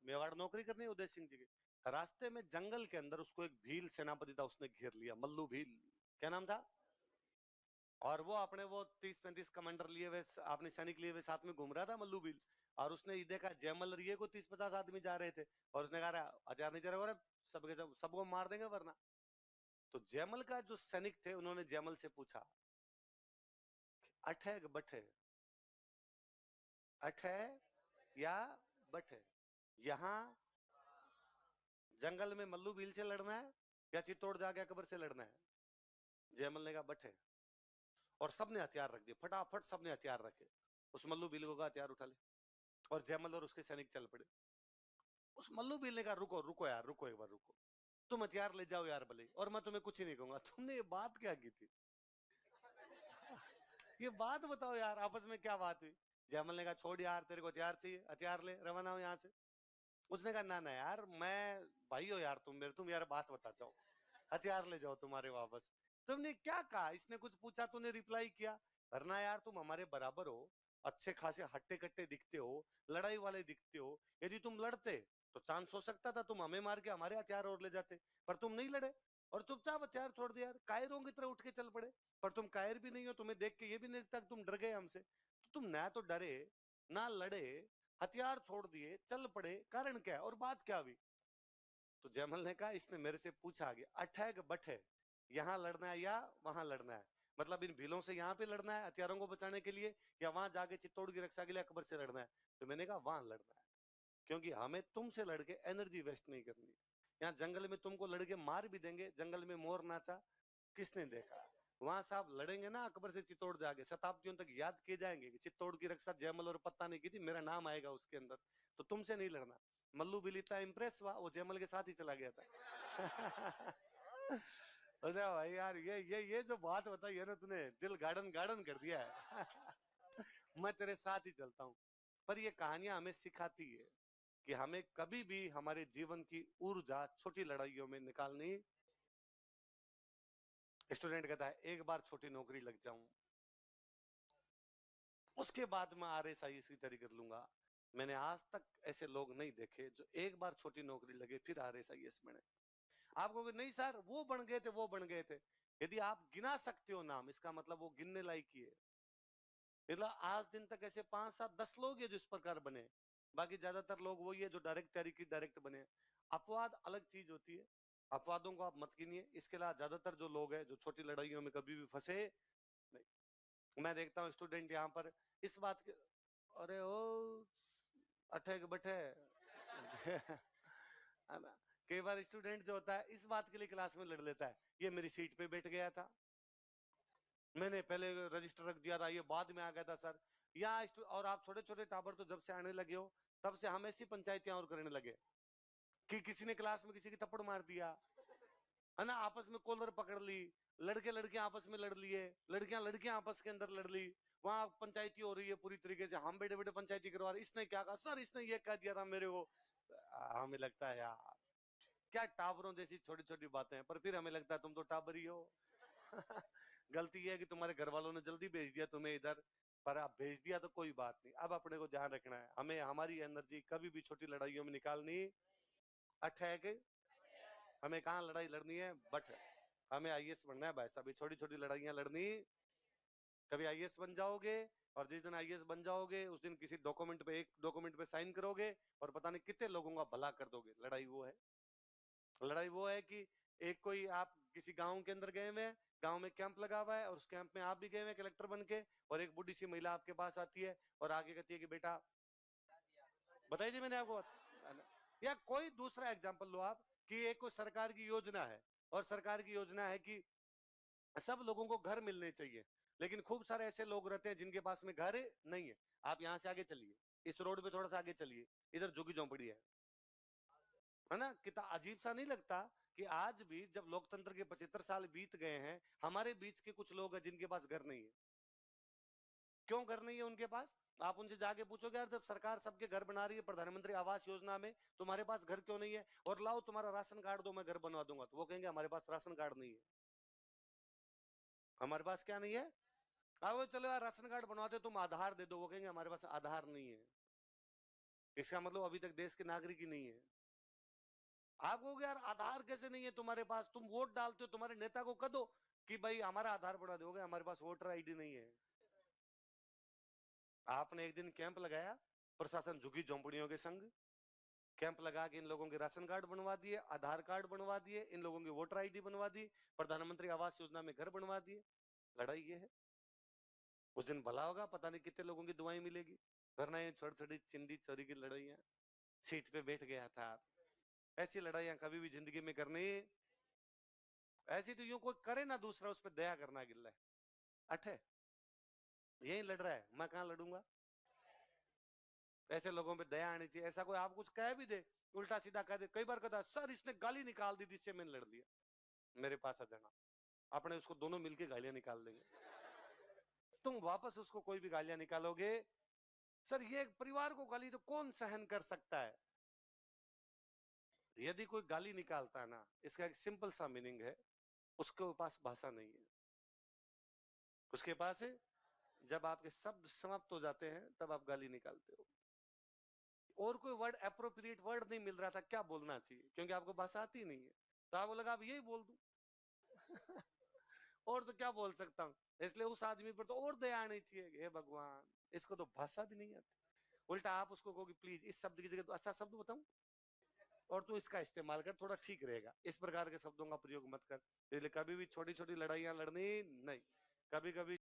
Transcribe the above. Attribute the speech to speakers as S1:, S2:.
S1: मेवाड़ नौकरी करनी है उदय सिंह जी की। रास्ते में जंगल के अंदर उसको एक भील सेनापति था, उसने घेर लिया, मल्लू भील, क्या नाम था। और वो अपने वो 30-35 कमांडर लिए हुए, अपने सैनिक लिए हुए साथ में घूम रहा था मल्लू भील। और उसने ये देखा जयमल रिये को 30-50 आदमी जा रहे थे, और उसने कहा हथियार नहीं चलेगा, सबके सब सबको मार देंगे वरना। तो जयमल का जो सैनिक थे उन्होंने जयमल से पूछा, अठ है कि बठ है, अठ है या बठ है, यहाँ जंगल में मल्लू भील से लड़ना है या चित्तौड़ जाके अकबर से लड़ना है। जयमल ने कहा बठ है। और सबने हथियार रख दिए, फटाफट सबने हथियार रखे, उस मल्लू भील को हथियार उठा ले, और जयमल और उसके सैनिक चल पड़े। उस मल्लू भील ने कहा रुको रुको यार, रुको एक बार रुको, तुम हथियार ले जाओ यार भले, और मैं तुम्हें कुछ ही नहीं कहूंगा, तुमने ये बात क्या की थी, ये बात बताओ यार, आपस में क्या बात हुई। जयमल ने कहा छोड़ यार, तेरे को हथियार चाहिए, हथियार ले, रवाना हो यहाँ से। उसने कहा ना ना यार, मैं भाई हो यार, तुम यार बात बता जाओ, हथियार ले जाओ तुम्हारे वापस। तुमने क्या कहा, इसने कुछ पूछा तूने रिप्लाई किया, वरना यार तुम हमारे बराबर हो, अच्छे खासे हट्टे कट्टे दिखते हो, लड़ाई वाले दिखते हो, यदि तुम लड़ते तो चांस हो सकता था तुम हमें मार के हमारे हथियार और ले जाते, पर तुम नहीं लड़े और चुपचाप हथियार छोड़ दिया यार, कायरों की तरह उठ के चल पड़े। पर तुम कायर भी नहीं हो, तुम्हें देख के ये भी नहीं तक तुम डर गए हमसे, तो तुम ना तो डरे ना लड़े, हथियार छोड़ दिए चल पड़े, कारण क्या है और बात क्या हुई। तो जयमल ने कहा इसने मेरे से पूछा गया अठ है कि बठ है, यहाँ लड़ना है या वहां लड़ना है, मतलब इन भीलों से यहाँ पे लड़ना है हथियारों को बचाने के लिए, या वहां जाके चित्तौड़ की रक्षा के लिए अकबर से लड़ना है। तो मैंने कहा वहां लड़ना है, क्योंकि हमें तुमसे लड़के एनर्जी वेस्ट नहीं करनी। यहाँ जंगल में तुमको लड़के मार भी देंगे, जंगल में मोर नाचा किसने देखा, वहां साहब लड़ेंगे ना अकबर से चित्तौड़ जाके, शताब्दियों तक याद किए जाएंगे कि चित्तौड़ की रक्षा जयमल और पत्ता ने की थी, मेरा नाम आएगा उसके अंदर, तो तुमसे नहीं लड़ना। मल्लू भी इतना इम्प्रेस हुआ, वो जयमल के साथ ही चला गया था। अरे भाई यार, ये जो बात बताई है ना तूने, दिल गार्डन गार्डन कर दिया है। मैं तेरे साथ ही चलता हूँ। पर ये कहानियां हमें सिखाती है कि हमें कभी भी हमारे जीवन की ऊर्जा छोटी लड़ाइयों में निकालनी। स्टूडेंट कहता है एक बार छोटी नौकरी लग जाऊं, उसके बाद मैं RSI इसी तरह कर लूंगा। मैंने आज तक ऐसे लोग नहीं देखे जो एक बार छोटी नौकरी लगे फिर RSIS बने। आप कहोगे नहीं सर वो बन गए थे, वो बन गए थे। यदि आप गिना सकते हो नाम, इसका मतलब वो गिनने लायक ही है। मतलब आज दिन तक ऐसे 5-7-10 लोग हैं जो इस प्रकार बने, बाकी ज्यादातर लोग वही है जो डायरेक्ट तैयारी की डायरेक्ट बने। अपवाद अलग चीज होती है, अपवादों को आप मत गिनिए। इसके अलावा ज्यादातर जो लोग हैं जो छोटी लड़ाइयों में कभी भी फंसे नहीं। मैं देखता हूँ स्टूडेंट यहाँ पर इस बात के, अरे ओ अठे के बठे। है ना? कई बार स्टूडेंट जो होता है इस बात के लिए क्लास में लड़ लेता है, ये मेरी सीट पे बैठ गया था, मैंने पहले रजिस्टर रख दिया था, ये बाद में आ गया था सर। यहाँ और आप छोटे छोटे टाबर तो जब से आने लगे हो तब से हम ऐसी पंचायतें और करने लगे कि किसी ने क्लास में किसी की थप्पड़ मार दिया, है ना, आपस में कॉलर पकड़ ली, लड़के लड़कियां आपस में लड़ लिए, लड़कियां लड़कियां आपस के अंदर लड़ ली, वहां पंचायती हो रही है पूरी तरीके से, हम बेटे बेटे पंचायती करवा रहे, इसने क्या कहा सर, इसने ये कह दिया था मेरे को। हमें लगता है यार क्या टावरों जैसी छोटी छोटी बातें हैं, पर फिर हमें लगता है तुम तो टावर ही हो। गलती ये है कि तुम्हारे घर वालों ने जल्दी भेज दिया तुम्हें इधर, पर आप भेज दिया तो कोई बात नहीं, अब अपने को ध्यान रखना है, हमें हमारी एनर्जी कभी भी छोटी लड़ाइयों में निकालनी अठ है कि हमें कहाँ लड़ाई लड़नी है, बट हमें IAS बनना है भाई साहब, छोटी छोटी लड़ाइयां लड़नी। कभी IAS बन जाओगे, और जिस दिन IAS बन जाओगे उस दिन किसी डॉक्यूमेंट पे, एक डॉक्यूमेंट पे साइन करोगे और पता नहीं कितने लोगों का भला कर दोगे। लड़ाई वो है कि एक कोई आप किसी गांव के अंदर गए हुए हैं, गांव में कैंप लगा हुआ है और उस कैंप में आप भी गए हुए हैं कलेक्टर बन के, और एक बुढ़ी सी महिला आपके पास आती है और आगे कहती है कि बेटा, बताइए जी मैंने आपको, या कोई दूसरा एग्जांपल लो आप कि एक कोई सरकार की योजना है, और सरकार की योजना है कि सब लोगों को घर मिलने चाहिए, लेकिन खूब सारे ऐसे लोग रहते हैं जिनके पास में घर नहीं है। आप यहाँ से आगे चलिए, इस रोड पे थोड़ा सा आगे चलिए, इधर झुग्गी झोंपड़ी है ना। कितना अजीब सा नहीं लगता कि आज भी जब लोकतंत्र के 75 साल बीत गए हैं, हमारे बीच के कुछ लोग हैं जिनके पास घर नहीं है। क्यों घर नहीं है उनके पास, आप उनसे जाके पूछोगे यार जब सरकार सबके घर बना रही है प्रधानमंत्री आवास योजना में, तुम्हारे पास घर क्यों नहीं है, और लाओ तुम्हारा राशन कार्ड दो मैं घर बनवा दूंगा, तो वो कहेंगे हमारे पास राशन कार्ड नहीं है। हमारे पास क्या नहीं है, वो चलो यार राशन कार्ड बनवाते तुम आधार दे दो, वो कहेंगे हमारे पास आधार नहीं है। इसका मतलब अभी तक देश के नागरिक ही नहीं है। आप कहोगे यार आधार कैसे नहीं है तुम्हारे पास, तुम वोट डालते हो, तुम्हारे नेता को कह दो कि भाई हमारा आधार बढ़ा दोगे, हमारे पास वोटर आईडी नहीं है। आपने एक दिन कैंप लगाया, प्रशासन झुग्गी झोंपड़ियों के संग कैंप लगा के इन लोगों के राशन कार्ड बनवा दिए, आधार कार्ड बनवा दिए, इन लोगों की वोटर आईडी बनवा दी, प्रधानमंत्री आवास योजना में घर बनवा दिए। लड़ाई ये है। उस दिन भला होगा, पता नहीं कितने लोगों की दुआएं मिलेगी, वरना ये छोटी छोटी चिंदी चोरी की लड़ाइयां, सीट पे बैठ गया था। ऐसी लड़ाइयां कभी भी जिंदगी में करनी, ऐसी तो यूं कोई करे ना दूसरा उस पर दया करना गिल्ला है। अठे यही लड़ रहा है, मैं कहां लड़ूंगा। ऐसे लोगों पे दया आनी चाहिए। ऐसा कोई आप कुछ कह भी दे, उल्टा सीधा कह दे, कई बार कहता है सर इसने गाली निकाल दी जिससे मैंने लड़ लिया, मेरे पास आ जाना, अपने उसको दोनों मिलके गालियां निकाल देंगे। तुम वापस उसको कोई भी गालियां निकालोगे, सर ये परिवार को गाली तो कौन सहन कर सकता है। यदि कोई गाली निकालता है ना, इसका एक सिंपल सा मीनिंग है, उसके पास भाषा नहीं है। उसके पास है, जब आपके शब्द समाप्त हो जाते हैं तब आप गाली निकालते हो। और कोई वर्ड एप्रोप्रिएट वर्ड नहीं मिल रहा था क्या बोलना चाहिए, क्योंकि आपको भाषा आती नहीं है, तो आपको लगा अब यही बोल दूं। और तो क्या बोल सकता हूँ, इसलिए उस आदमी पर तो और दया आनी चाहिए, हे भगवान इसको तो भाषा भी नहीं आती। उल्टा आप उसको कहोगे प्लीज इस शब्द की जगह तो अच्छा शब्द बताऊं और तू इसका इस्तेमाल कर, थोड़ा ठीक रहेगा, इस प्रकार के शब्दों का प्रयोग मत कर। इसलिए कभी भी छोटी छोटी लड़ाइयां लड़नी नहीं। कभी कभी